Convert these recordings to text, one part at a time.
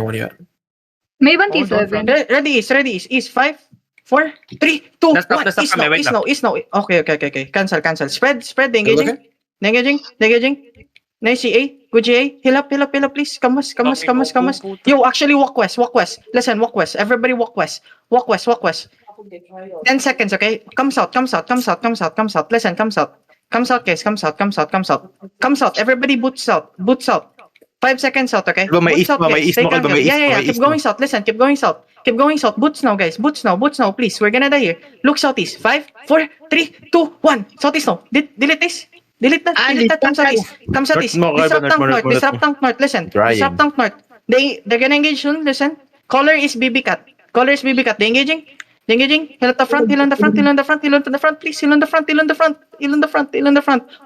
What do you got? May one T7. Ready is 5, 4, 3, 2, 1. Is now. Okay. Cancel. Spread, engaging. Nice GA. Good GA. Heal up, please. Come us. Yo, actually walk west. Listen, walk west. Everybody walk west. Walk west. 10 seconds, okay? Comes out. Listen, comes out. Comes out. Everybody boots out. 5 seconds out, okay? May Boots out, guys. Stay calm, guys. Yeah. Keep going south. Listen, keep going south. Boots now, guys. Boots now. Please, we're gonna die here. Look southeast. 5, 4, 3, 2, 1. Southeast now. Delete this. Delete that. Come southeast. Disrupt tank north. Listen. Disrupt tank north. They're gonna engage soon. Listen. Caller is BB Cat. They engaging. Heal at the front. Heal on the front. Please, heal on the front.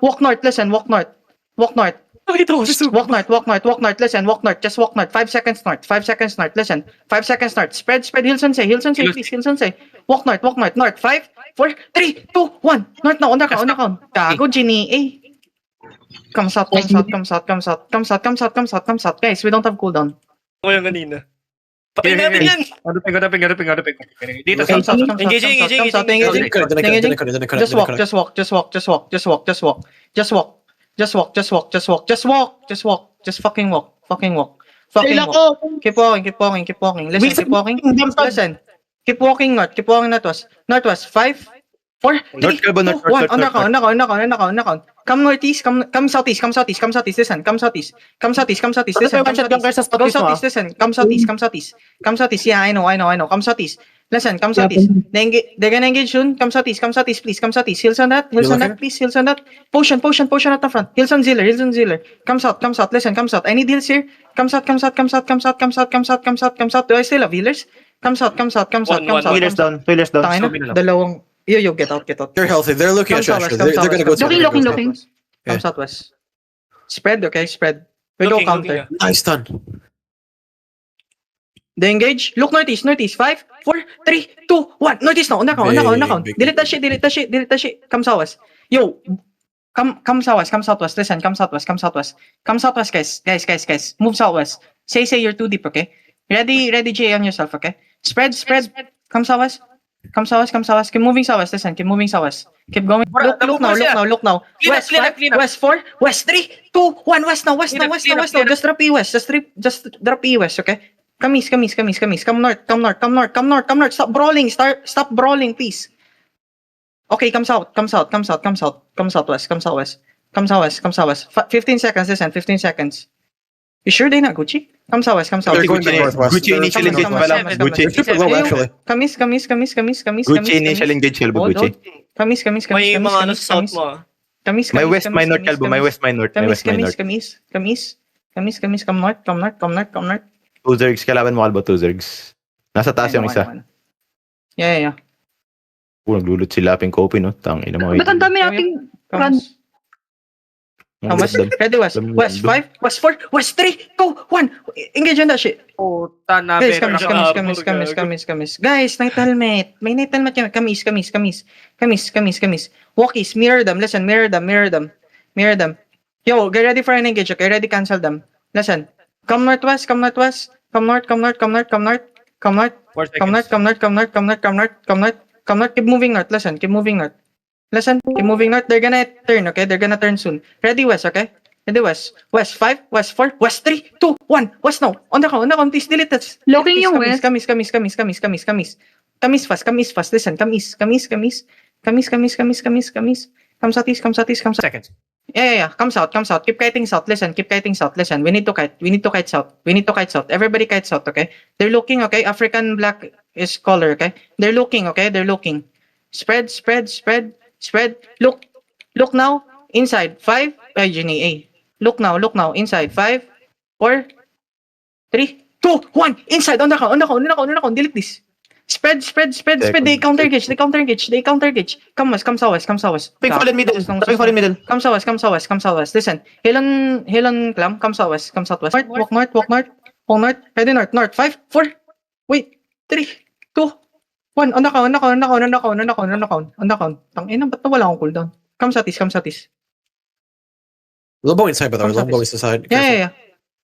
Walk north. Listen. Walk north. Walk north. Listen, walk north. Just walk north. 5 seconds north. Listen. 5 seconds north. Spread. Heal Sensei, please. Heal Sensei. Walk north. North. 5, 4, 3, 2, 1. North now. On the count. Gago, Ginny. Eh. Comes out. Guys, we don't have cooldown. Ako yung kanina. Patay natin yan! Hanapin. Dito, engaging. Just fucking walk. Keep walking. Listen, keep walking. Keep walking northwest. 5, 4, 3, 2, 1. On the count. Come northeast. Come southeast. Listen. Come southeast. Listen. Come southeast. Yeah, I know. Come southeast. Listen, come southeast. They're gonna engage soon. Come southeast, please. Come southeast. Heals on that, please. Heals on that. Potion at the front. Heals on Ziller. Come south. Listen, come south. I need heals here. Come south. Do I still have healers? Come south. Healers down. Tangina, dalawang. Yo, get out. They're healthy. They're looking at Cheshire. They're gonna go to Looking. Come southwest. Spread, okay, spread. We go counter. Nice done. They engage. Look northeast. 5, 4, 3, 2, 1. Northeast now. On the count. Delete that shit. Come southwest. Yo. Come southwest. Listen, come southwest, guys. Move southwest. Say you're too deep, okay? Ready, J on yourself, okay? Spread. Come southwest. Keep moving southwest. Listen, keep moving southwest. Keep going. Look now. West 5, West 4, West 3, 2, 1. West now. Just drop E west. Just drop E west, okay? Come east. Come north. Stop brawling. Stop brawling, please. Okay, come south. Come southwest. 15 seconds. Listen, 15 seconds. You sure they not Gucci? Come southwest. They're going to northwest. Gucci initial engage pa lang. They're super low, actually. Come east. Gucci initial engage kalbo Gucci. Come east. May mga ano sa south mo. Come east. My west, my north kalbo. My west, my north. Come north. 2 Zergs kalaban mo kalbo 2 Zergs. Nasa taas yung isa. Yeah. Naglulot sila aping copy, no? Tangina mo. Ba't ang dami nating run? Ready, West 5, West 4, West 3, 2, 1. Engage on that shit. Puta na. Guys, come east. Guys, night helmet. May night helmet yan. Come east. Walk east. Mirror them. Listen, mirror them. Yo, get ready for an engage, okay? Ready, cancel them. Listen. Come northwest. Come north. Keep moving north. Listen, keep moving north. They're gonna turn, okay? They're gonna turn soon. Ready, West, okay? Ready, West. West 5, West 4, West 3, 2, 1. West now. On the count. Please delete that. Looking yung west. Come east fast. Listen, come east. Come southeast. Seconds. Yeah. Come south. Keep kiting south. Listen. We need to kite south. Everybody kite south, okay? They're looking, okay? African black is color, okay? They're looking. Spread. Look now. Inside. 5. Genie A. Look now. Inside. 5, 4, 3, 2, 1. Inside. On the count. Delete this. Spread. They counter engage. Come southwest. Taping fallen middle. Come southwest. Listen. Hill on clam. Come southwest. Walk north. Ready north. 5, 4. Wait. 3, 2, 1. On the count. Tangina, ba't wala akong cooldown? Come southeast. Lobo inside, by the way. Lobo is inside. Yeah.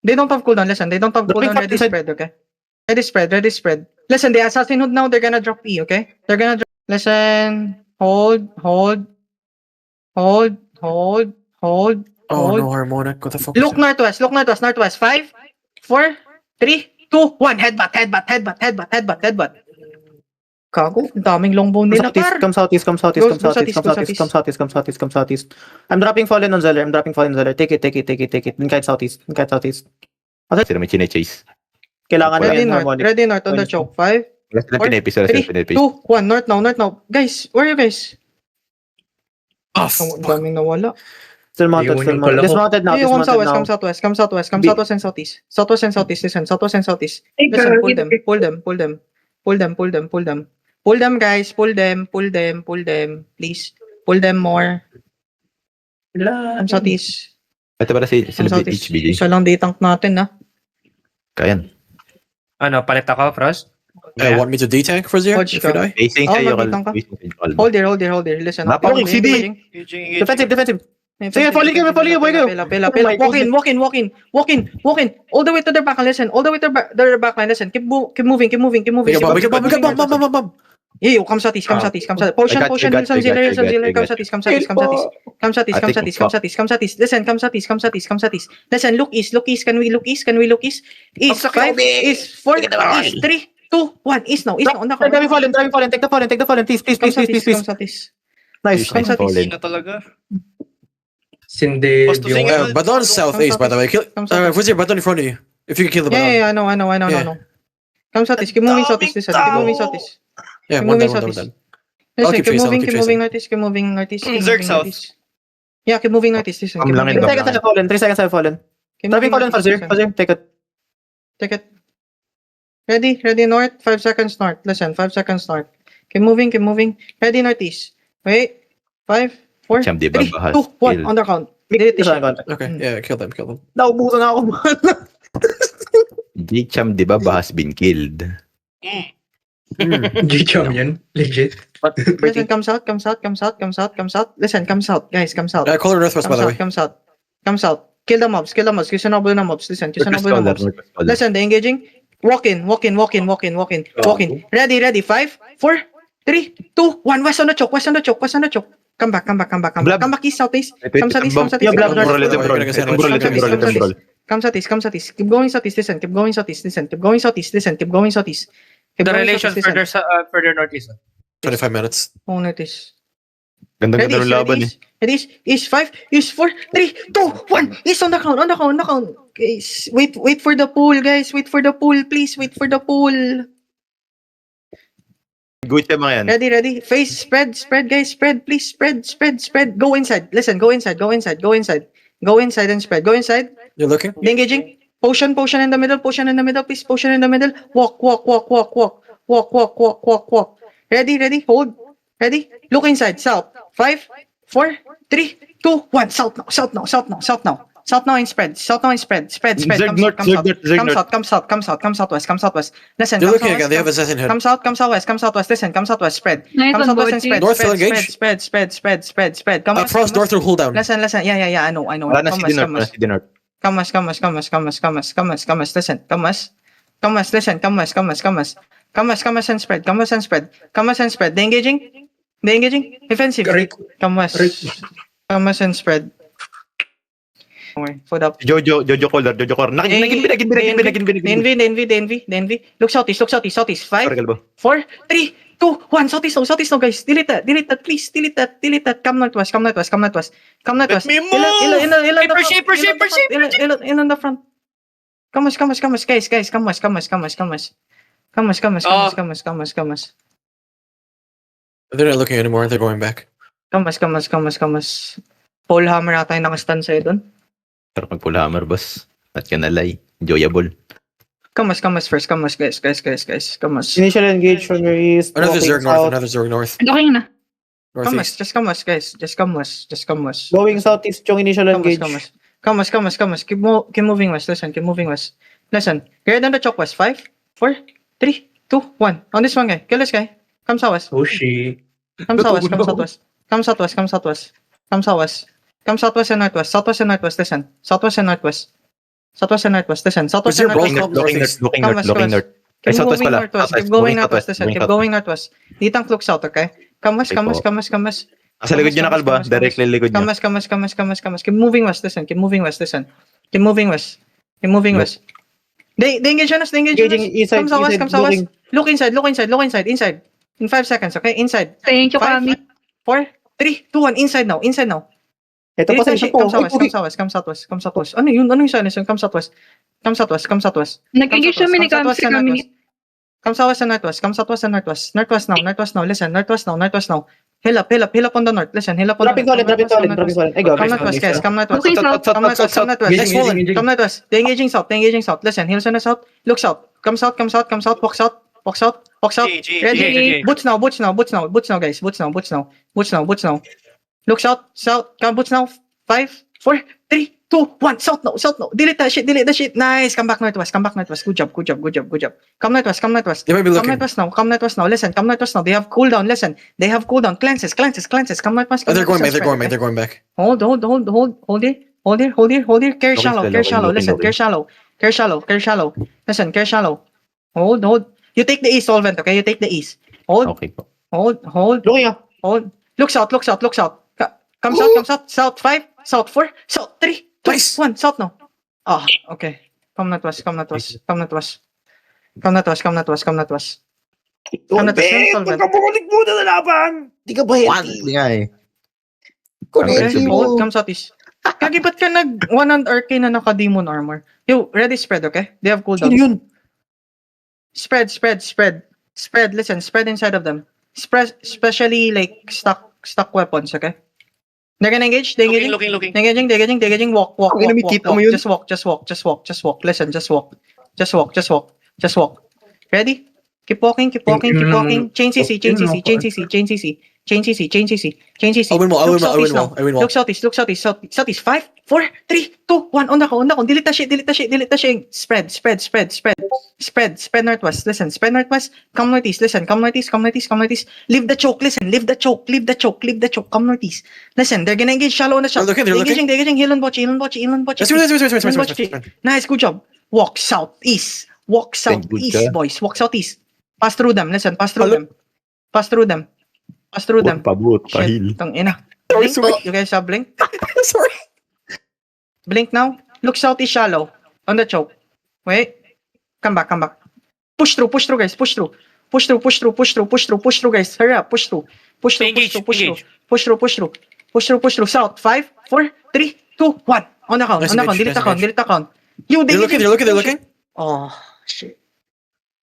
They don't have cooldown. Listen, they don't have Dropping cooldown. Ready fast spread, okay? Ready spread, ready spread. Listen, the assassin hood now, they're gonna drop E, okay? They're gonna drop. Listen, hold. Oh no, harmonic. What the fuck? Look northwest. 5, 4, 3, 2, 1. Headbutt. Kago, ang daming longbow nila, par. Come southeast. Go southeast. I'm dropping fallen on Zeller. Take it. Din kahit southeast. Okay. Sila may chine-chase. Kailangan na Ready yan north, harmonic. ready north on the choke. 5, Wala silang 4, pinipis. 3, 2, 1. North now. Guys, where are you guys? Off. Ang daming nawala. Still mounted. Dismounted now. Hey, come Dismounted now. southwest and southeast. Southwest and southeast. Hey, Listen, girl. pull them. Pull them, guys. Pull them. Please. Pull them more. Come southeast. Ito pala Come sila southeast. HBJ. Isa lang day-tank natin, ha? Kayan. Ano, palit ako, Frost? Want me to detank for zero Hodge if you ka. die? Facing Oh, sa'yo. magditang ka. Hold. Hold there. Listen. Napakong CD. Defensive. Sige, falling kayo, boy kayo. Pila. Oh my Walk in. All the way to their backline, listen. Their backline, listen. Keep moving. We got bomb. Yeah, come southeast. Potion, I got Wilson, you. Ziller, I got you. come southeast. Listen, come southeast. Listen, look east. Can we look east? East, 5, east, 4, east, 3, 2, 1. East now. On the Driving fallen. Take the fallen. Please. Come southeast. Nice. Come southeast. Na talaga. Sindi. Basta yung- tingin- Badon's southeast, by the way. Come southeast. Where's your Badon in front of you? If you can kill the Badon. Yeah, I know. Come southeast. Keep moving southeast. Listen, keep moving southeast. Yeah, Keep one moving down. southeast. I'll Listen, keep keep chasing, moving I'll keep northeast. Keep moving northeast. Zerg south. Yeah, keep moving northeast. Listen, keep Lang moving in. northeast. 3 seconds have fallen. Keep Driving moving fallen for northeast, Zir. listen. Take it. Take it. Ready north. 5 seconds north. Listen, 5 seconds north. Keep moving. Ready northeast. Wait. 5, 4, Siyam, di ba, 3, bahas? 2, 1. Kill. On the count. Delete this shit. Okay, yeah, kill them. Naubusan na ako. G-Cham, di ba, bahas been killed? G-Cham yan. Legit. Listen, come south. Listen, come south. Guys, come south. Call her northwest, by the way. Come south. Kill the mobs. Kisanobble na mobs. Listen, kisanobble na mobs. Listen, they're engaging. Walk in. Ready. 5, 4, 3, 2, 1. West on the choke. Come back. Blab. Come back east, southeast. Come southeast. Yeah, Blab, Come Temporal. Come southeast. Keep going southeast. Listen, keep going southeast. The relation further northeast. 25 minutes. Oh, notice. Ganda-ganda ng laban eh. Ready? East 5, East 4, 3, 2, 1. East on the count. Guys, wait for the pool, guys. Please, wait for the pool. Good siya mga yan. Ready. Face, spread, guys. Spread, please. Spread. Go inside. Listen, go inside. Go inside and spread. Go inside. You're looking? They engaging. Potion in the middle, please. Potion in the middle. Walk. Ready. Hold. Ready. Look inside. South. 5, 4, 3, 2, 1. South now. South now and spread. Spread. Come southwest. Listen, You're come looking again. They have assassin hood. Come southwest. Listen, come southwest. Spread. Nice Come one, southwest and Boji. spread. North, still engaged? Spread. Come Frost north or hold down. Listen. Yeah, I know. Wala na si Dinor. Come west. Listen. Come west and spread. They engaging. Defensive. Come west and spread. Okay, foot up. Jojo Collar. Envy. Look southeast. 5, 4, 3, 2, 1. Southeast now, guys. Delete that, please. Delete that. Come northwest. Let me move! In on the front. Come west, guys. Come west. They're not looking anymore. They're going back. Come west. Paul Hammer ata yung nakastan sa'yo doon. Pero pag pull hammer, boss. At ka nalay. Enjoyable. Come west first. Come west, guys. Come west. Initial engage from your east. Another walking Zerg north. Looking na. Come west. Northeast. Just come west, guys. Just come west. Going southeast yung initial engage. Come west. Keep moving west. Listen. Get on the choke west. 5, 4, 3, 2, 1. On this one, guy. Kill this guy. Come southwest. Oh, shit. Come southwest. Come southwest and northwest. Listen. Southwest and northwest. Southwest and northwest. Listen, southwest What's and your northwest. bro- Looking north, looking Come north, west, looking come north. Keep Ay, southwest moving pala. northwest. Keep Southwest, going moving northwest. southwest, Listen, moving keep going northwest. Ditang look south, okay? Come west, Okay come west, po. come west, come west. Nasa likod niyo na kalba, directly likod Come niyo. west, come west, come west, come west, come west. Keep moving west. Listen, keep moving west. Listen. Keep moving west. Keep moving Look. west. They engage on us. They engage on us. Engaging inside, Come southwest, inside, come southwest. looking. Look inside, look inside, look inside, inside. In 5 seconds, okay? Inside. Thank you, 5, Kami. 4, 3, 2, 1. Inside now. Inside now. Ito pa sa isa po. Come southwest, come southwest, come southwest, come southwest. Ano yun? Ano yung silence? Come southwest. Come southwest, come southwest. Nag-engage kami ni Come southwest Kami. and northwest. Come southwest and northwest. Come southwest and northwest. Northwest now, northwest now. Listen, northwest now, northwest now. Hill up on the north. Listen, hill up on the Dropping north. solid, dropping solid, dropping solid. Ay, Come gabi. northwest, guys. Come northwest. Okay, south. Come northwest, come northwest. Engaging, engaging. Come northwest. They're engaging south, they're engaging south. Listen, hills on the south. Look south. Come south, come south, come south. Walk south, walk south, walk south. Ready? Boots now, boots now, boots now, boots now, guys. Boots now, boots now, boots now, boots now. Look south, south. Come boots now. 5, 4, 3, 2, 1. South now, south now. Delete that shit, delete that shit. Nice. Come back northwest, come back northwest. Good job, good job, good job, good job. Come northwest, come northwest. They might be Come looking. northwest now, come northwest now. Listen, come northwest now. They have cooldown. Listen, they have cooldown. Cleanses, cleanses, cleanses. Come northwest. Oh, come they're going back. northwest, They're going okay? back. They're going back. Hold here. Hold here. Care Looking shallow, still, care looking, shallow. looking, Listen, looking. care shallow. Care shallow, care shallow. Listen, care shallow. Hold. You take the east, solvent, okay? You take the east. Hold, Okay po. hold. Looking ah. Hold. Look south, look south, look south. Come south, come south. South 5, south 4, south 3, 2, Nice. 1. South now. Ah, okay. Come northwest, come northwest, come northwest. Come northwest, come northwest, come northwest. Come northwest, Ben, solvent. magkabukalik muna na laban. Di ka ba healthy? Hindi nga eh. Connect Okay, Hold, mo. come southeast. Kagi, ba't ka nag 1 and arcane na naka-demon armor? Yo, ready spread, okay? They have cooldown. Sino yun? Spread. Listen, spread inside of them. Spread, especially like stock weapons, okay? They're gonna engage. They're engaging. Looking. They're engaging. Walk. Ang ina, may kita mo yun. Just walk. Listen, just walk. Ready? Keep walking. Chain CC. I win wall. Look southeast now. Look southeast. 5, 4, 3, 2, 1. On the Delete that shit. Spread northwest. Listen, spread northwest. Come northeast. Listen, come northeast. Leave the choke. Listen, leave the choke. Come northeast. Listen, they're gonna engage shallow on the shot. They're looking. They're engaging. Heal and botch. Let's Nice, good job. Walk southeast. good ka. Boys. Walk southeast. Pass through them. Listen, pass through Hello? them. Pass through them. Pabut, pahil. Shit, tang ina. Sorry, Blink. sorry. You guys have blink? Sorry. Blink now. Look southeast shallow. On the choke. Wait. Come back. Push through, guys. Push through, guys. Hurry up. Push through. Engage. Push through. South. 5, 4, 3, 2, 1. On the count. Nice Delete engage. the count. You, They're looking. Oh, shit.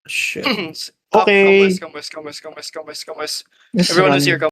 Shit. Okay. Come west. Just Everyone run. is here. Come